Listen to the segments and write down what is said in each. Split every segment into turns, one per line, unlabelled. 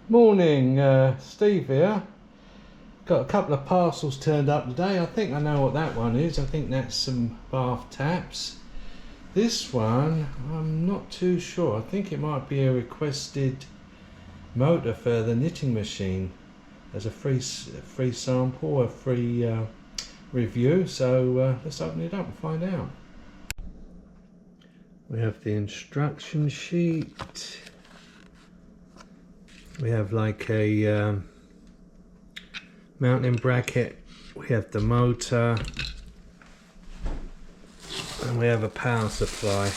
Morning, Steve here. Got a couple of parcels turned up today. I think I know what that one is. I think that's some bath taps. This one, I'm not too sure. I think it might be a requested motor for the knitting machine as a free sample, a free review. So let's open it up and find out. We have the instruction sheet. We have like a mounting bracket, we have the motor, and we have a power supply.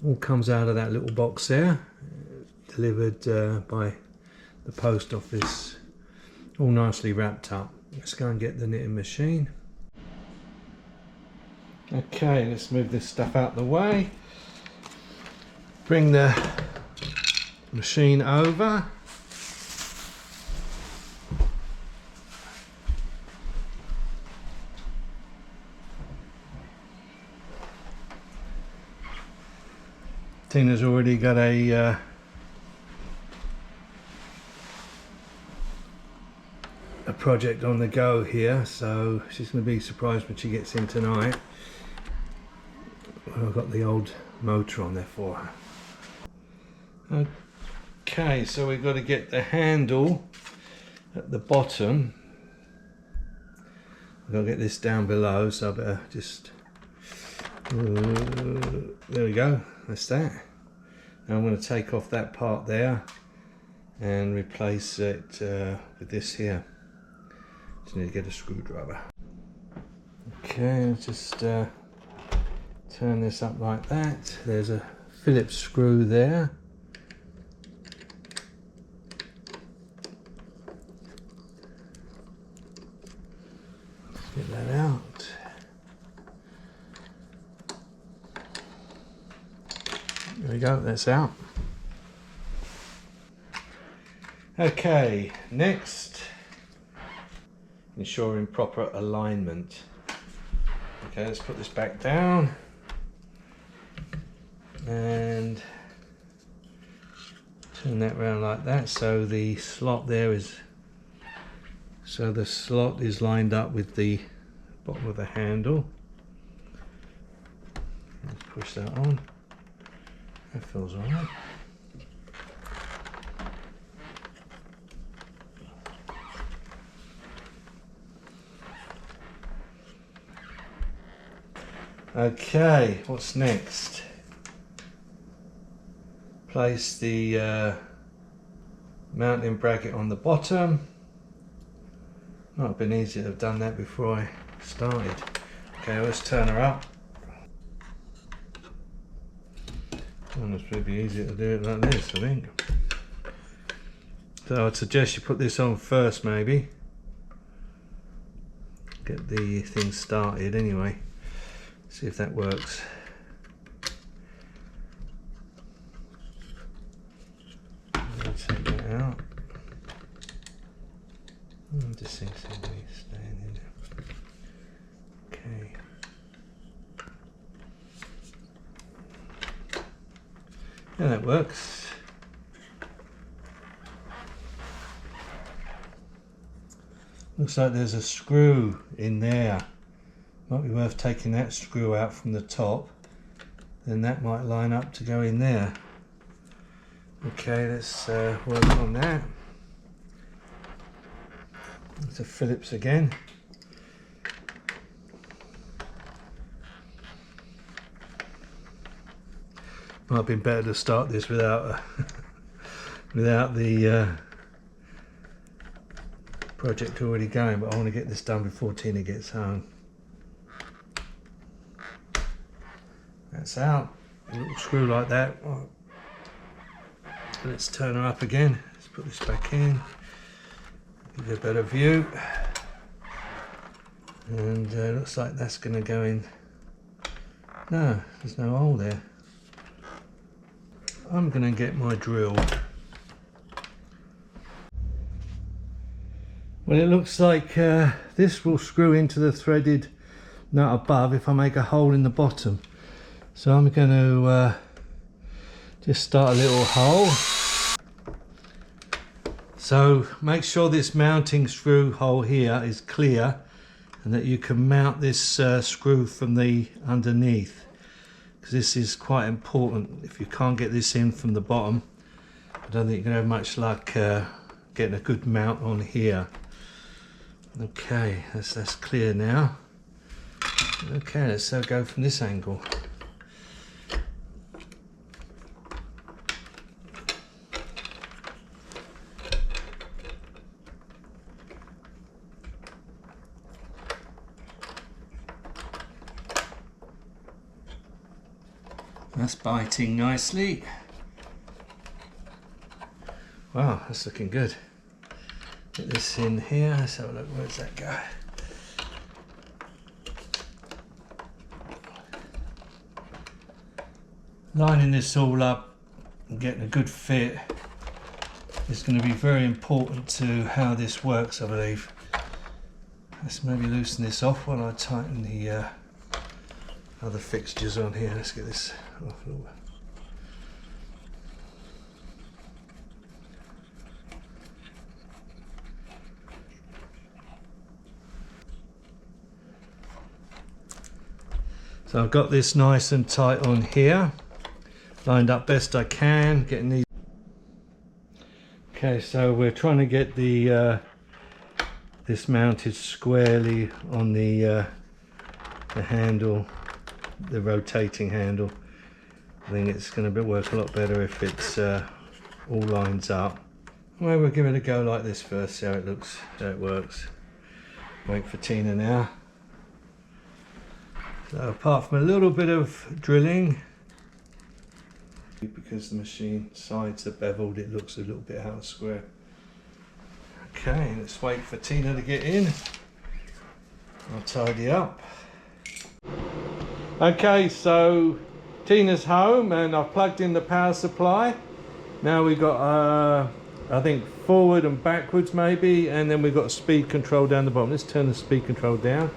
All comes out of that little box there, delivered by the post office, all nicely wrapped up. Let's go and get the knitting machine. Okay, let's move this stuff out the way. Bring the machine over. Tina's already got a project on the go here, so she's going to be surprised when she gets in tonight. I've got the old motor on there for her. Okay, so we've got to get the handle at the bottom. I've got to get this down below, so I better just... there we go, that's that. Now I'm going to take off that part there and replace it with this here. Just need to get a screwdriver. Okay, let's just turn this up like that. There's a Phillips screw there. Get that out. There we go, that's out. Okay, next, ensuring proper alignment. Okay, let's put this back down and turn that around like that, so the slot there is, so the slot is lined up with the bottom of the handle. Let's push that on. That feels alright. Okay, what's next? Place the mounting bracket on the bottom. Might have been easier to have done that before I started. Okay, let's turn her up. Well, it's probably easier to do it like this, I think. So I'd suggest you put this on first, maybe. Get the thing started anyway. See if that works. Take that out. Just seems to be staying in there. Okay. Yeah, that works. Looks like there's a screw in there. Might be worth taking that screw out from the top. Then that might line up to go in there. Okay, let's work on that. It's a Phillips again. Might have been better to start this without without the project already going, but I want to get this done before Tina gets home. That's out. A little screw like that. Let's turn her up again. Let's put this back in. Give you a better view. And looks like that's going to go in. No, there's no hole there. I'm going to get my drill. Well, it looks like this will screw into the threaded nut above if I make a hole in the bottom. So I'm going to just start a little hole. So make sure this mounting screw hole here is clear and that you can mount this screw from the underneath, because this is quite important. If you can't get this in from the bottom, I don't think you're going to have much luck getting a good mount on here. Okay, that's clear now. Okay, let's go from this angle. That's biting nicely. Wow, that's looking good. Get this in here. Let's have a look. Where's that go? Lining this all up and getting a good fit is going to be very important to how this works, I believe. Let's maybe loosen this off while I tighten the other fixtures on here. Let's get this off a little bit. So I've got this nice and tight on here, lined up best I can, getting these. Okay, so we're trying to get the this mounted squarely on the handle, the rotating handle. I think it's going to work a lot better if it's all lines up. Well, we'll give it a go like this first, see how it looks, how it works. Wait for Tina now. So apart from a little bit of drilling, because the machine sides are beveled, it looks a little bit out of square. Okay, let's wait for Tina to get in. I'll tidy up. Okay, so Tina's home and I've plugged in the power supply. Now we've got I think forward and backwards maybe, and then we've got speed control down the bottom. Let's turn the speed control down.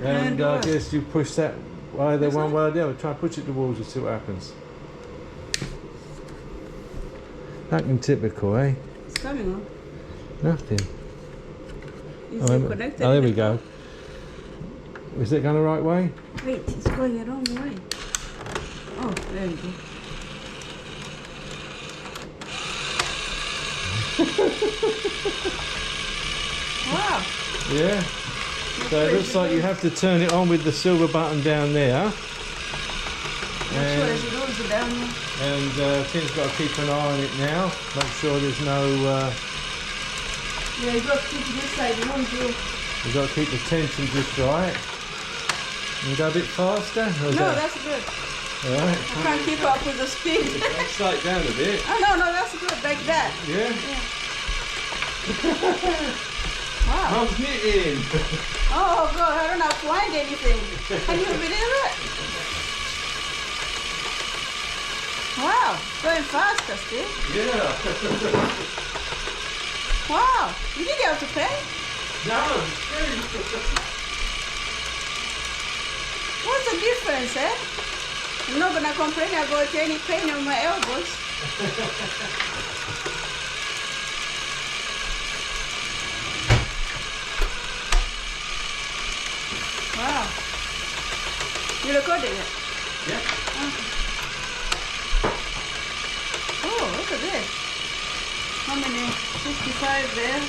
And I guess you push that either one way or the other. Try and push it towards you, see what happens. Fucking typical, eh?
It's coming on.
Nothing.
Is it connected?
Oh, there we go. Is it going the right way?
Wait, it's going the wrong way. Oh, there we go. Wow.
Yeah. So it looks like you have to turn it on with the silver button down there. And Tim's got to keep an eye on it now. Make sure there's no...
yeah, you've got to keep this side, you won't do.
You've got to keep the tension just right. Can you go a bit faster?
No, that's good.
Alright.
I can't keep up with the speed.
Slow it down a bit.
Oh, no, that's good, like that.
Yeah?
Wow.
I'm knitting.
Oh, God, I don't have to find anything. Can you believe it? Wow, going faster, Steve.
Yeah.
Wow, you didn't have to pay?
No, it's free.
What's the difference, eh? I'm not gonna complain about any pain on my elbows. Wow. You recording it?
Yeah.
Okay. Oh, look at this. How many? 55 there.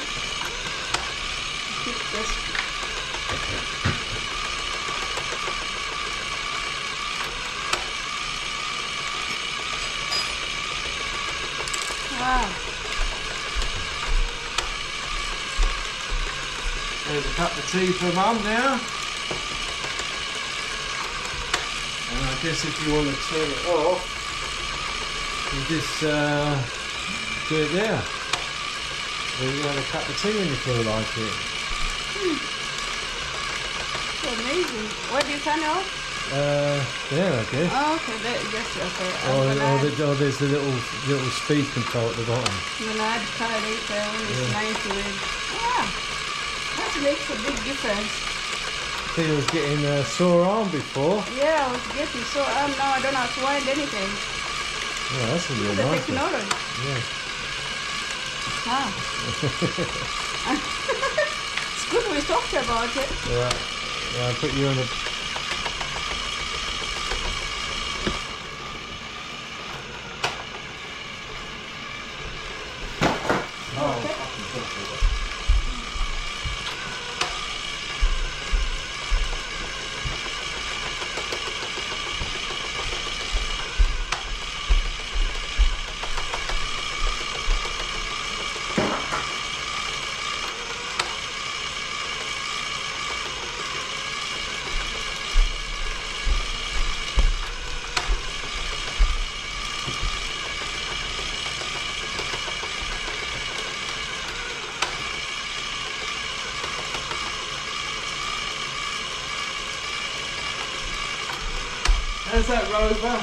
Keep this. Wow.
There's a cup of tea for Mum now. And I guess if you want to turn it off, you just do it there. Then you have a cup of tea when you feel like it.
So amazing. What do you turn it off?
There, I guess.
Oh, okay, yes, okay.
Or there's the little speed control at the bottom.
I'm gonna add color later when it's 90 with. Yeah, that makes a big difference.
Tina was getting a sore arm before.
Yeah, I was getting sore arm, now I don't have to wind anything.
Yeah, that's a real
The
nice
technology.
one. Yeah.
Ah. It's good we talked about it.
Yeah. Yeah, I'll put you in a... How's that, Rover?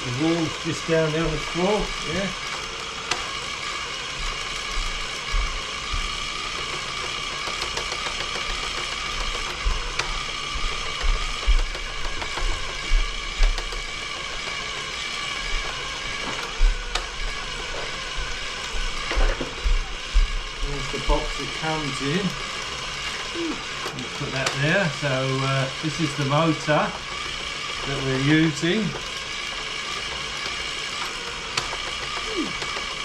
The wall's just down there on the floor, yeah. There's the box it comes in. We'll put that there. So this is the motor that we're using.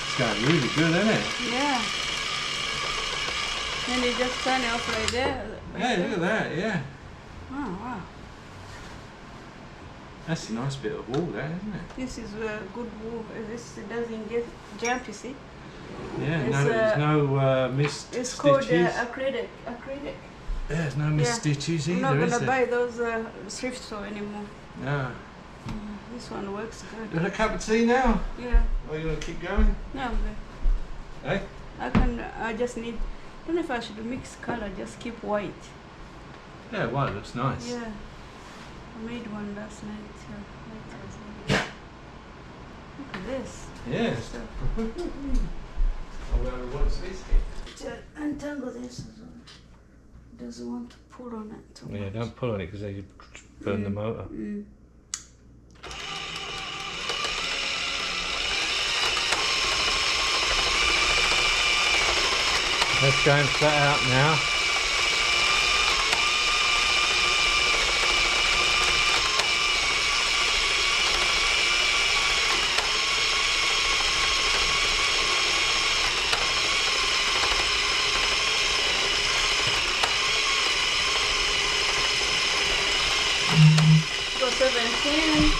It's going really good, isn't it?
Yeah. And you just turn it off right there.
Yeah, look at that, yeah.
Oh, wow.
That's a nice bit of wall there, isn't it?
This is a good wool. This doesn't get jump, you see.
Yeah,
It's,
there's no missed
It's
stitches.
called acrylic. Acrylic.
There's no missed
Yeah.
stitches
I'm
either,
not
is
gonna
there?
buy those thrift store anymore.
No.
This one works
You
good.
want a cup of tea now?
Yeah.
Or you want to keep going?
No, I'm good.
Hey?
I just need, I don't know if I should mix color, just keep white.
Yeah, white looks nice.
Yeah. I made one last night. Look at this.
Yes.
So,
Oh, well, what's this here?
to untangle this as well. Doesn't want to pull on it too
Yeah,
much.
don't pull on it because they burn the motor.
Mm.
That's going flat out now.
Go 17.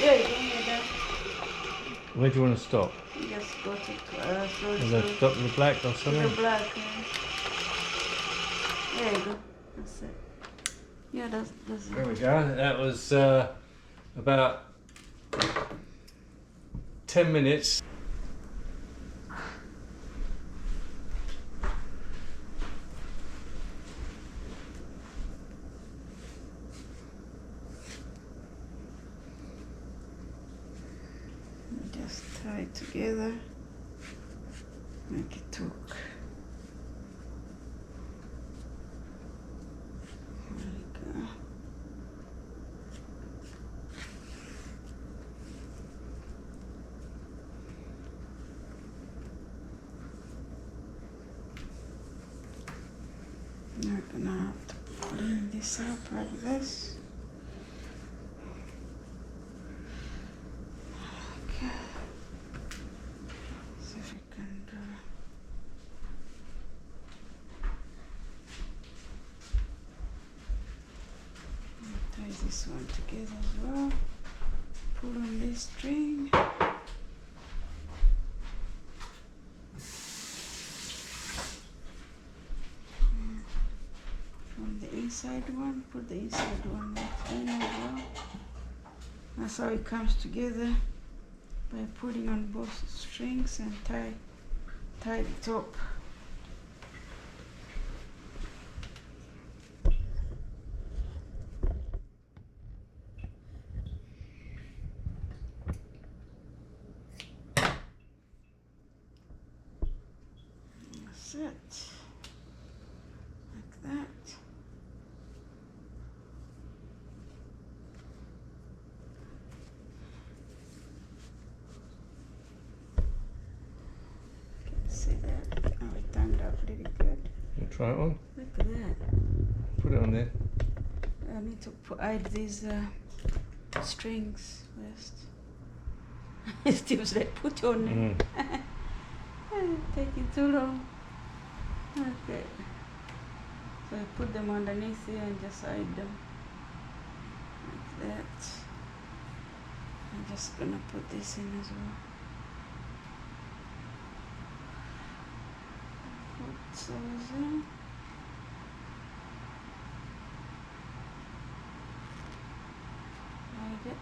Yeah, you don't need that.
Where do you want to stop?
You just go to
Want to stop the black or
the
something?
black. There you go. That's it. Yeah, that's
There
it.
we go. That was about 10 minutes.
Just tie it together. Make it talk. There we go. Now we're gonna have to clean this up like this. this one together as well. Pull on this string. From the inside one, put the inside one in as well. That's how it comes together, by putting on both strings and tie the top. That's it. Like that. See that? Oh, it turned out really good.
You try it on.
Look at that.
Put it on there.
I need to add these strings first. Steve's like, put on it. Taking too long. Okay. So I put them underneath here and just hide them. Like that. I'm just gonna put this in as well. Put those in. Hide it.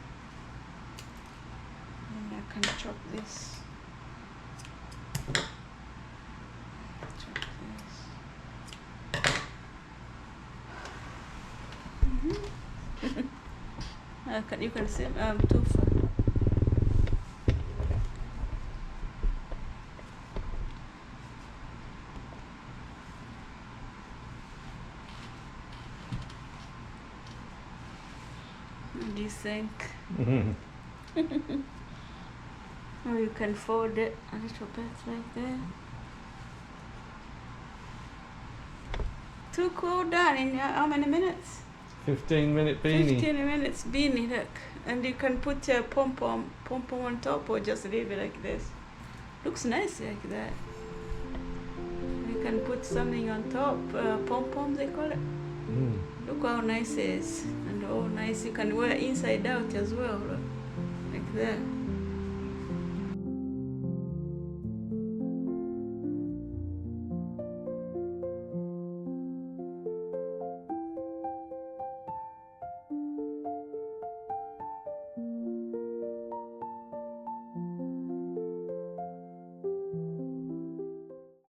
And I can chop this. Chop this. You can see too far. Desync. Or you can fold it a little bit like that. Too cool, done in how many minutes?
15-minute beanie.
15 minutes beanie, look. And you can put a pom-pom on top or just leave it like this. Looks nice like that. You can put something on top, pom-pom they call it. Look how nice it is. And oh nice, you can wear inside out as well, look. Like that.